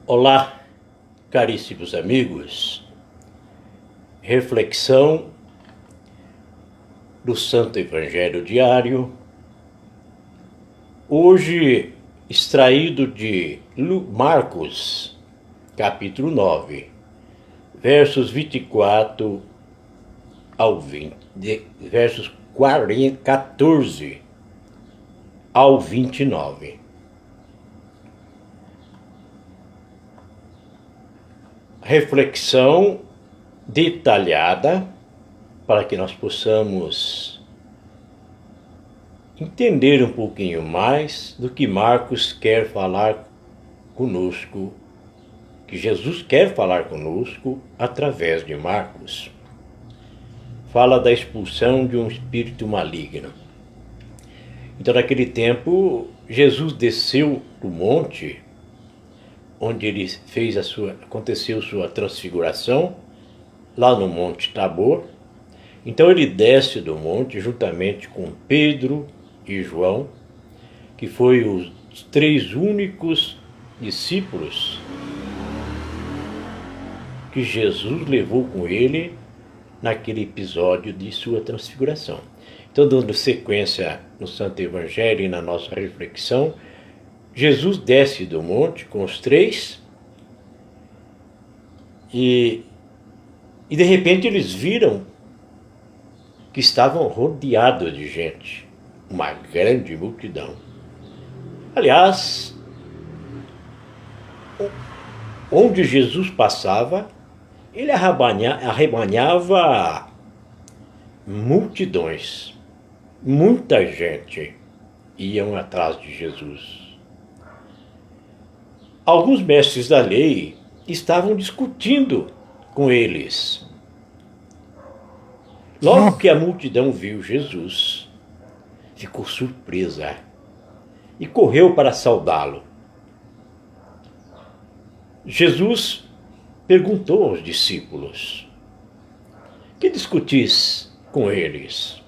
Olá, caríssimos amigos. Reflexão do Santo Evangelho Diário, hoje extraído de Marcos, capítulo 9, versos 24 ao 20, versos 14 ao 29. Reflexão detalhada para que nós possamos entender um pouquinho mais do que Marcos quer falar conosco, que Jesus quer falar conosco através de Marcos. Fala da expulsão de um espírito maligno. Então, naquele tempo, Jesus desceu do monte onde ele aconteceu sua transfiguração, lá no Monte Tabor. Então ele desce do monte juntamente com Pedro e João, que foi os 3 únicos discípulos que Jesus levou com ele naquele episódio de sua transfiguração. Então, dando sequência no Santo Evangelho e na nossa reflexão, Jesus desce do monte com os 3 e de repente eles viram que estavam rodeados de gente, uma grande multidão. Aliás, onde Jesus passava, ele arrebanhava multidões, muita gente iam atrás de Jesus. Alguns mestres da lei estavam discutindo com eles. Logo que a multidão viu Jesus, ficou surpresa e correu para saudá-lo. Jesus perguntou aos discípulos: "Que discutis com eles?"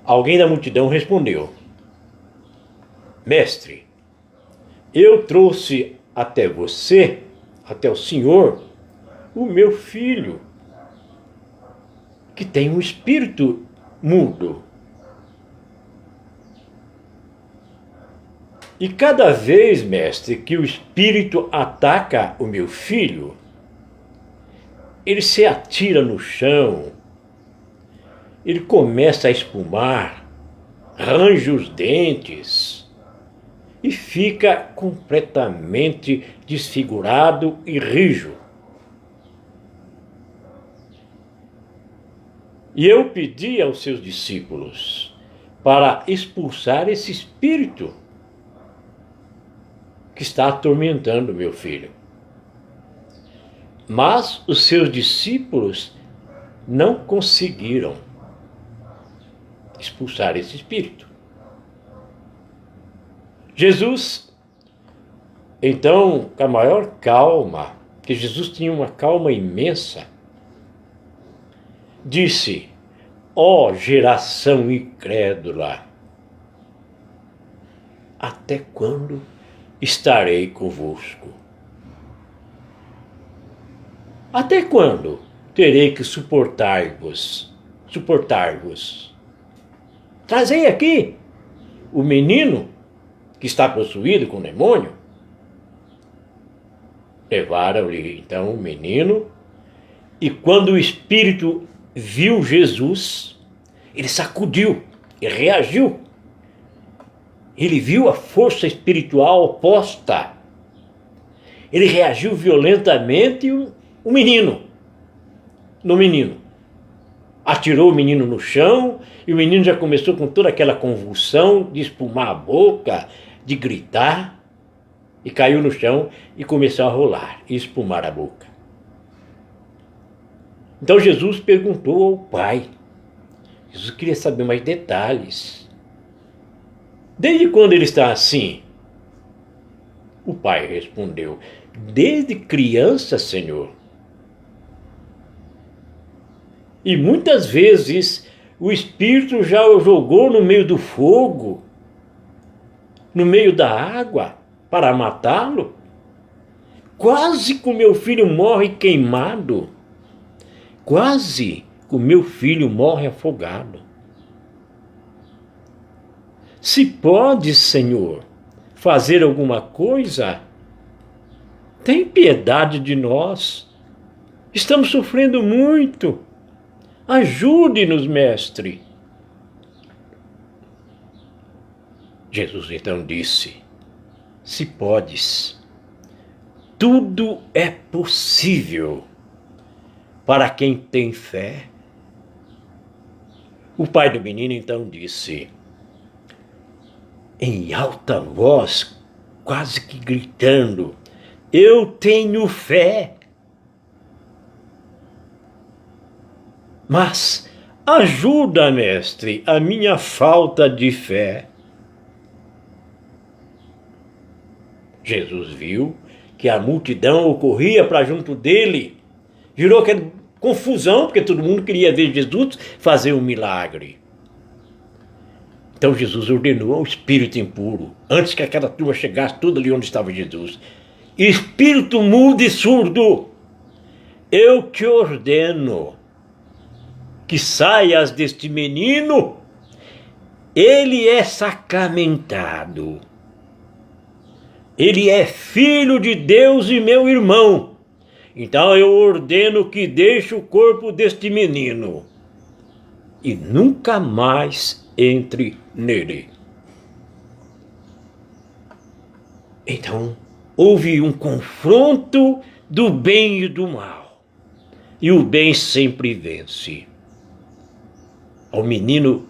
Alguém da multidão respondeu: "Mestre, eu trouxe até você, até o Senhor, o meu filho, que tem um espírito mudo. E cada vez, mestre, que o espírito ataca o meu filho, ele se atira no chão, ele começa a espumar, range os dentes e fica completamente desfigurado e rijo. E eu pedi aos seus discípulos para expulsar esse espírito que está atormentando meu filho. Mas os seus discípulos não conseguiram expulsar esse espírito." Jesus, então, com a maior calma, que Jesus tinha uma calma imensa, disse: "Ó geração incrédula, até quando estarei convosco? Até quando terei que suportar-vos? Trazei aqui o menino que está possuído com demônio." Levaram-lhe então o menino, e quando o espírito viu Jesus, ele sacudiu e reagiu. Ele viu a força espiritual oposta. Ele reagiu violentamente no menino. Atirou o menino no chão, e o menino já começou com toda aquela convulsão de espumar a boca, de gritar, e caiu no chão e começou a rolar e espumar a boca. Então Jesus perguntou ao pai. Jesus queria saber mais detalhes. "Desde quando ele está assim?" O pai respondeu: "Desde criança, Senhor. E muitas vezes o espírito já o jogou no meio do fogo, no meio da água, para matá-lo? Quase que o meu filho morre queimado. Quase que o meu filho morre afogado. Se pode, Senhor, fazer alguma coisa, tem piedade de nós. Estamos sofrendo muito. Ajude-nos, mestre. Jesus então disse: se podes, tudo é possível para quem tem fé. O pai do menino então disse, em alta voz, quase que gritando: eu tenho fé. Mas ajuda, mestre, a minha falta de fé. Jesus viu que a multidão corria para junto dele. Virou aquela confusão, porque todo mundo queria ver Jesus fazer um milagre. Então Jesus ordenou ao espírito impuro, antes que aquela turma chegasse tudo ali onde estava Jesus: espírito mudo e surdo, eu te ordeno que saias deste menino. Ele é sacramentado. Ele é filho de Deus e meu irmão. Então eu ordeno que deixe o corpo deste menino e nunca mais entre nele. Então houve um confronto do bem e do mal. E o bem sempre vence. O menino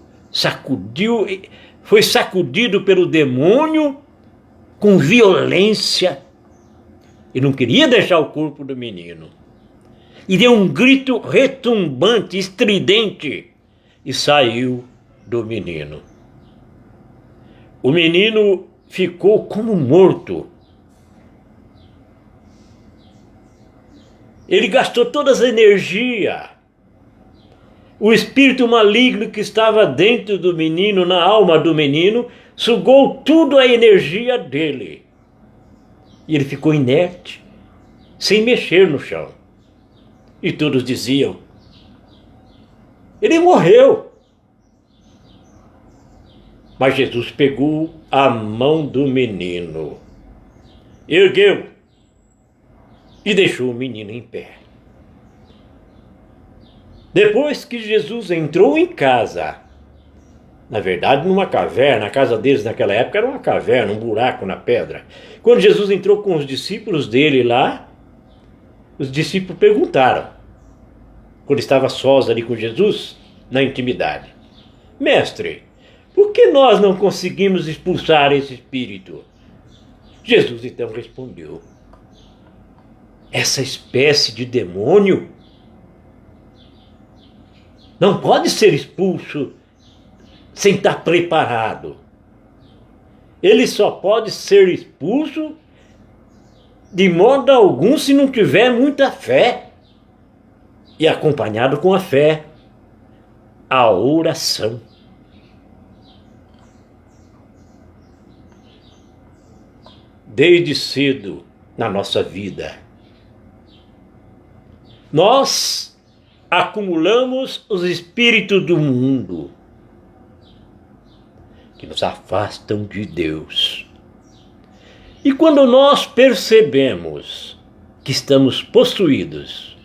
foi sacudido pelo demônio com violência. E não queria deixar o corpo do menino. E deu um grito retumbante, estridente, e saiu do menino. O menino ficou como morto. Ele gastou toda a energia. O espírito maligno que estava dentro do menino, na alma do menino, sugou tudo a energia dele. E ele ficou inerte, sem mexer no chão. E todos diziam: ele morreu. Mas Jesus pegou a mão do menino, ergueu e deixou o menino em pé. Depois que Jesus entrou em casa, na verdade numa caverna, a casa deles naquela época era uma caverna, um buraco na pedra. Quando Jesus entrou com os discípulos dele lá, os discípulos perguntaram, quando estava sós ali com Jesus, na intimidade: mestre, por que nós não conseguimos expulsar esse espírito? Jesus então respondeu: essa espécie de demônio não pode ser expulso sem estar preparado. Ele só pode ser expulso de modo algum se não tiver muita fé. E acompanhado com a fé, a oração. Desde cedo na nossa vida, nós acumulamos os espíritos do mundo que nos afastam de Deus. E quando nós percebemos que estamos possuídos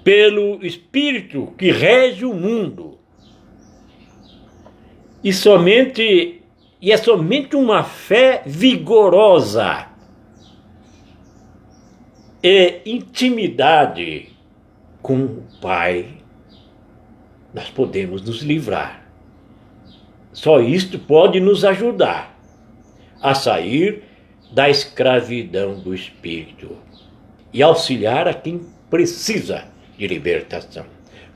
pelo espírito que rege o mundo, e é somente uma fé vigorosa e intimidade com o Pai, nós podemos nos livrar. Só isto pode nos ajudar a sair da escravidão do espírito e auxiliar a quem precisa de libertação.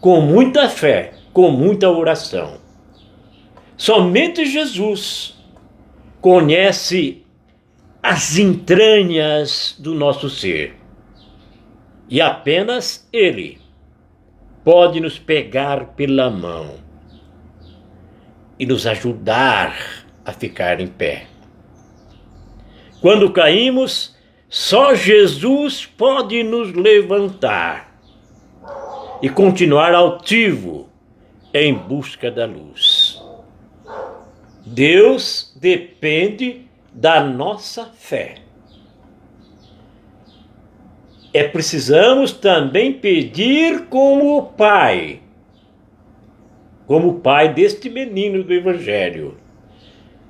Com muita fé, com muita oração. Somente Jesus conhece as entranhas do nosso ser. E apenas Ele pode nos pegar pela mão e nos ajudar a ficar em pé. Quando caímos, só Jesus pode nos levantar e continuar altivo em busca da luz. Deus depende da nossa fé. Precisamos também pedir como o Pai deste menino do Evangelho.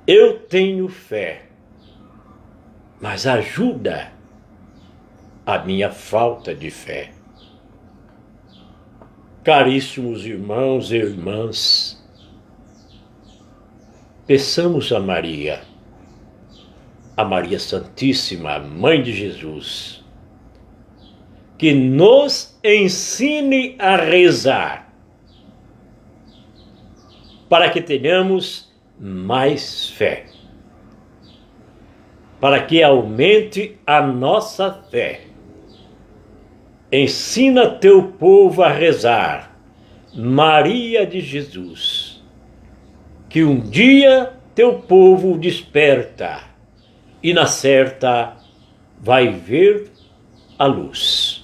Eu tenho fé, mas ajuda a minha falta de fé. Caríssimos irmãos e irmãs, peçamos a Maria Santíssima, a Mãe de Jesus, que nos ensine a rezar, para que tenhamos mais fé, para que aumente a nossa fé. Ensina teu povo a rezar, Maria de Jesus, que um dia teu povo desperta e na certa vai ver a luz.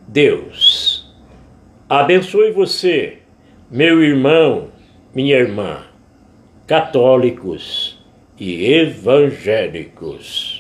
Deus abençoe você, meu irmão, minha irmã, católicos e evangélicos.